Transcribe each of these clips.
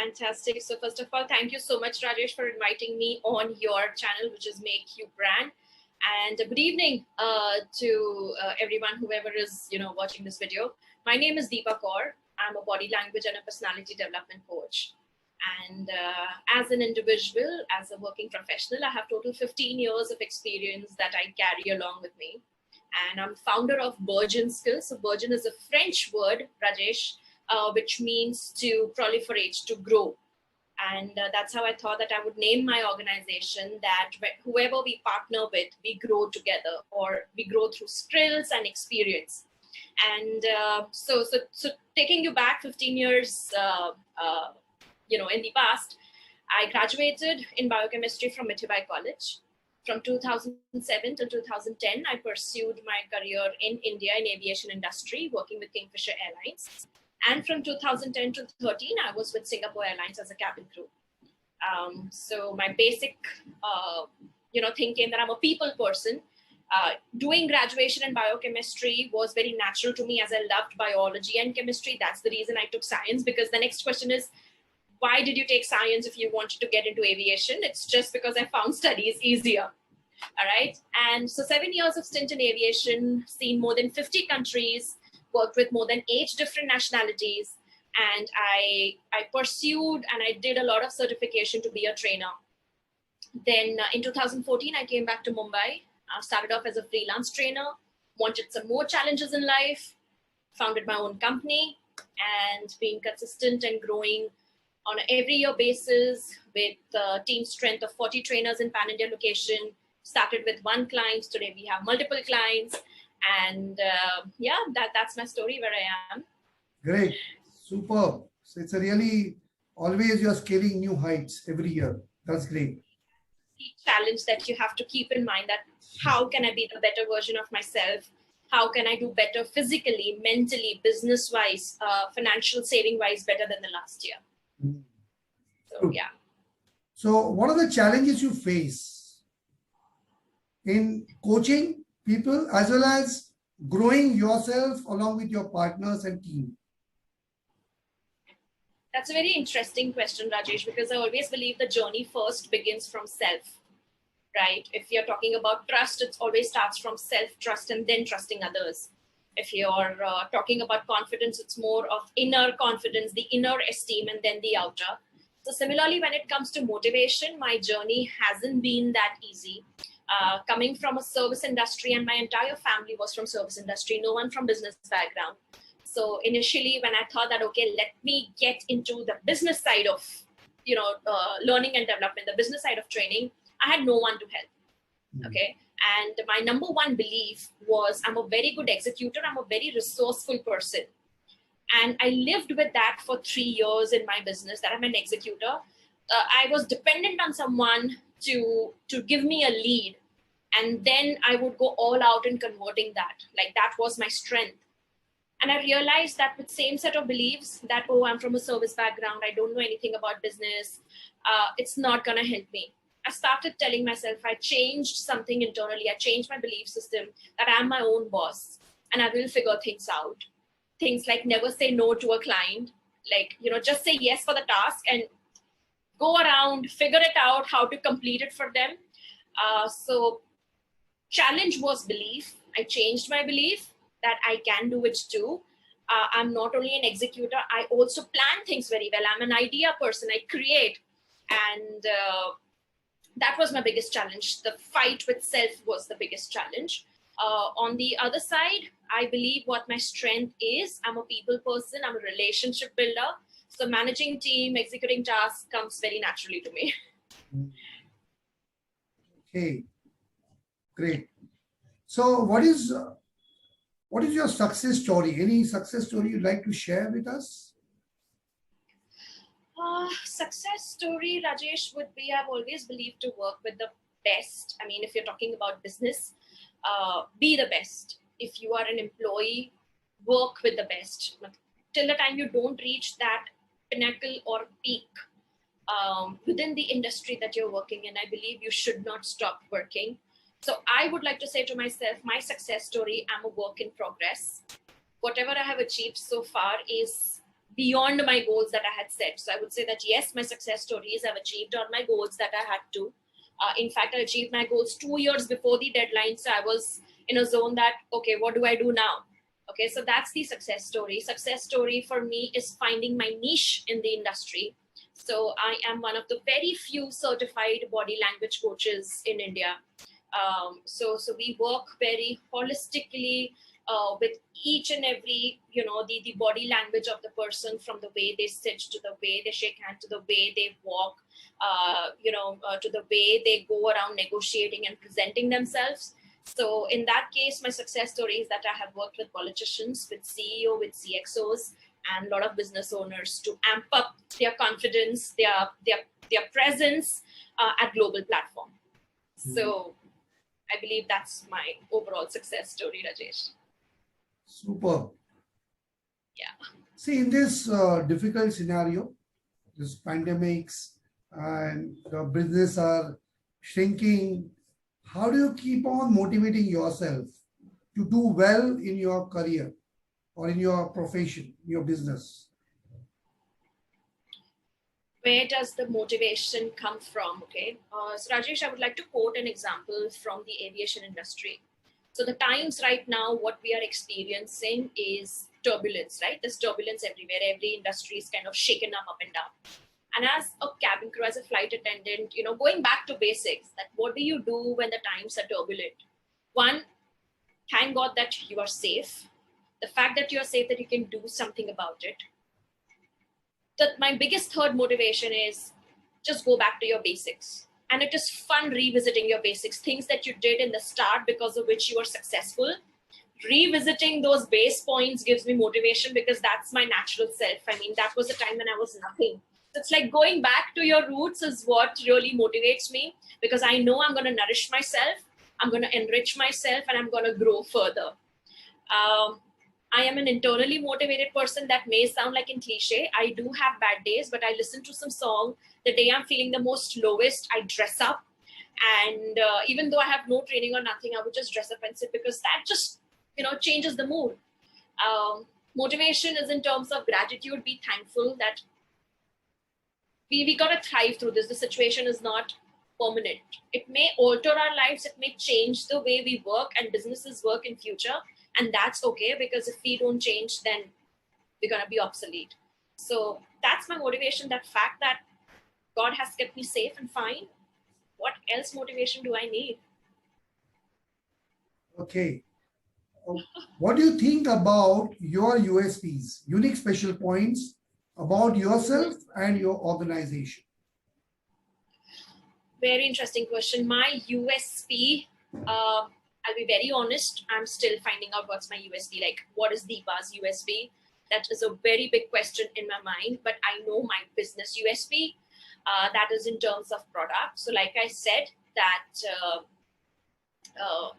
Fantastic. So first of all, thank you so much, Rajesh, for inviting me on your channel, which is Make You Brand. And good evening to everyone, whoever is watching this video. My name is Deepa Kaur. I'm a body language and a personality development coach. And as an individual, as a working professional, I have total 15 years of experience that I carry along with me. And I'm founder of Burgeon Skills. So Burgeon is a French word, Rajesh, which means to proliferate, to grow. And that's how I thought that I would name my organization, that whoever we partner with, we grow together, or we grow through skills and experience. And so taking you back 15 years, in the past, I graduated in biochemistry from Mumbai College. From 2007 to 2010, I pursued my career in India in aviation industry, working with Kingfisher Airlines. And from 2010 to 13, I was with Singapore Airlines as a cabin crew. So my basic, thing came that I'm a people person. Doing graduation in biochemistry was very natural to me, as I loved biology and chemistry. That's the reason I took science, because the next question is, why did you take science if you wanted to get into aviation? It's just because I found studies easier. All right. And so 7 years of stint in aviation, seen more than 50 countries, worked with more than 8 different nationalities. And I pursued and I did a lot of certification to be a trainer. Then in 2014, I came back to Mumbai, started off as a freelance trainer, wanted some more challenges in life, founded my own company, and being consistent and growing on an every year basis with a team strength of 40 trainers in Pan-India location. Started with one client. Today we have multiple clients. And that's my story where I am. Great. Superb. So it's a really, always you're scaling new heights every year. That's great. The challenge that you have to keep in mind, that how can I be the better version of myself? How can I do better physically, mentally, business-wise, financial saving-wise better than the last year? So, yeah. So what are the challenges you face in coaching people as well as growing yourself along with your partners and team? That's a very interesting question, Rajesh, because I always believe the journey first begins from self, right? If you're talking about trust, it always starts from self-trust and then trusting others. If you're talking about confidence, it's more of inner confidence, the inner esteem, and then the outer. So similarly, when it comes to motivation, my journey hasn't been that easy. Coming from a service industry, and my entire family was from service industry, no one from business background. So initially, when I thought that, okay, let me get into the business side of, learning and development, the business side of training, I had no one to help. Okay. And my number one belief was I'm a very good executor. I'm a very resourceful person. And I lived with that for 3 years in my business, that I'm an executor. I was dependent on someone to give me a lead. And then I would go all out in converting that. Like, that was my strength. And I realized that with same set of beliefs that, oh, I'm from a service background, I don't know anything about business, it's not going to help me. I started telling myself, I changed something internally. I changed my belief system that I'm my own boss and I will figure things out. Things like never say no to a client, like, just say yes for the task and go around, figure it out, how to complete it for them. So challenge was belief. I changed my belief that I can do it too. I'm not only an executor, I also plan things very well. I'm an idea person, I create. And that was my biggest challenge. The fight with self was the biggest challenge. On the other side, I believe what my strength is, I'm a people person, I'm a relationship builder. So managing team, executing tasks comes very naturally to me. Okay, great. So what is your success story? Any success story you'd like to share with us? Success story, Rajesh, would be, I've always believed to work with the best. I mean, if you're talking about business, be the best. If you are an employee, work with the best. Till the time you don't reach that pinnacle or peak within the industry that you're working in, I believe you should not stop working. So I would like to say to myself, my success story, I'm a work in progress. Whatever I have achieved so far is beyond my goals that I had set. So I would say that yes, my success stories have achieved all my goals that I had to. In fact, I achieved my goals 2 years before the deadline. So I was in a zone that, okay, what do I do now? Okay, so that's the success story. Success story for me is finding my niche in the industry. So I am one of the very few certified body language coaches in India. So we work very holistically with each and every, the body language of the person, from the way they sit to the way they shake hands to the way they walk, to the way they go around negotiating and presenting themselves. So in that case, my success story is that I have worked with politicians, with CEO, with CXOs, and a lot of business owners to amp up their confidence, their presence at global platform. So I believe that's my overall success story, Rajesh. Super. Yeah. See, in this difficult scenario, this pandemics and the business are shrinking, how do you keep on motivating yourself to do well in your career or in your profession, your business? Where does the motivation come from? Okay. So Rajesh, I would like to quote an example from the aviation industry. So the times right now, what we are experiencing is turbulence, right? There's turbulence everywhere. Every industry is kind of shaken up and down. And as a cabin crew, as a flight attendant, going back to basics, that what do you do when the times are turbulent? One, thank God that you are safe. The fact that you're safe, that you can do something about it. That my biggest third motivation is just go back to your basics. And it is fun revisiting your basics, things that you did in the start because of which you were successful. Revisiting those base points gives me motivation because that's my natural self. I mean, that was a time when I was nothing. So it's like going back to your roots is what really motivates me, because I know I'm going to nourish myself, I'm going to enrich myself, and I'm going to grow further. I am an internally motivated person. That may sound like a cliche. I do have bad days, but I listen to some song. The day I'm feeling the most lowest, I dress up. And even though I have no training or nothing, I would just dress up and sit, because that just, changes the mood. Motivation is in terms of gratitude. Be thankful that we got to thrive through this. The situation is not permanent. It may alter our lives. It may change the way we work and businesses work in future. And that's okay, because if we don't change, then we're going to be obsolete. So that's my motivation, that fact that God has kept me safe and fine. What else motivation do I need? Okay. What do you think about your USPs, unique special points about yourself and your organization? Very interesting question. My USP, I'll be very honest, I'm still finding out what's my USP. Like, what is Deepa's USP? That is a very big question in my mind, but I know my business USP. That is in terms of product. So like I said, that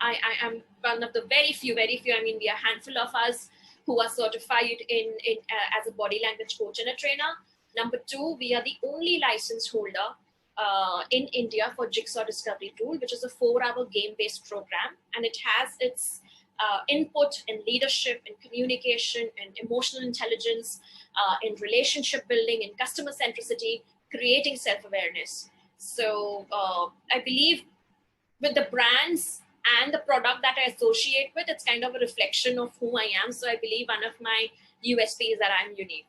I am one of the very few, I mean, we are a handful of us who are certified as a body language coach and a trainer. Number two, we are the only license holder in India for Jigsaw Discovery Tool, which is a 4-hour game-based program. And it has its input in leadership, in communication, in emotional intelligence, in relationship building, in customer centricity, creating self-awareness. So I believe with the brands and the product that I associate with, it's kind of a reflection of who I am. So I believe one of my USP is that I'm unique.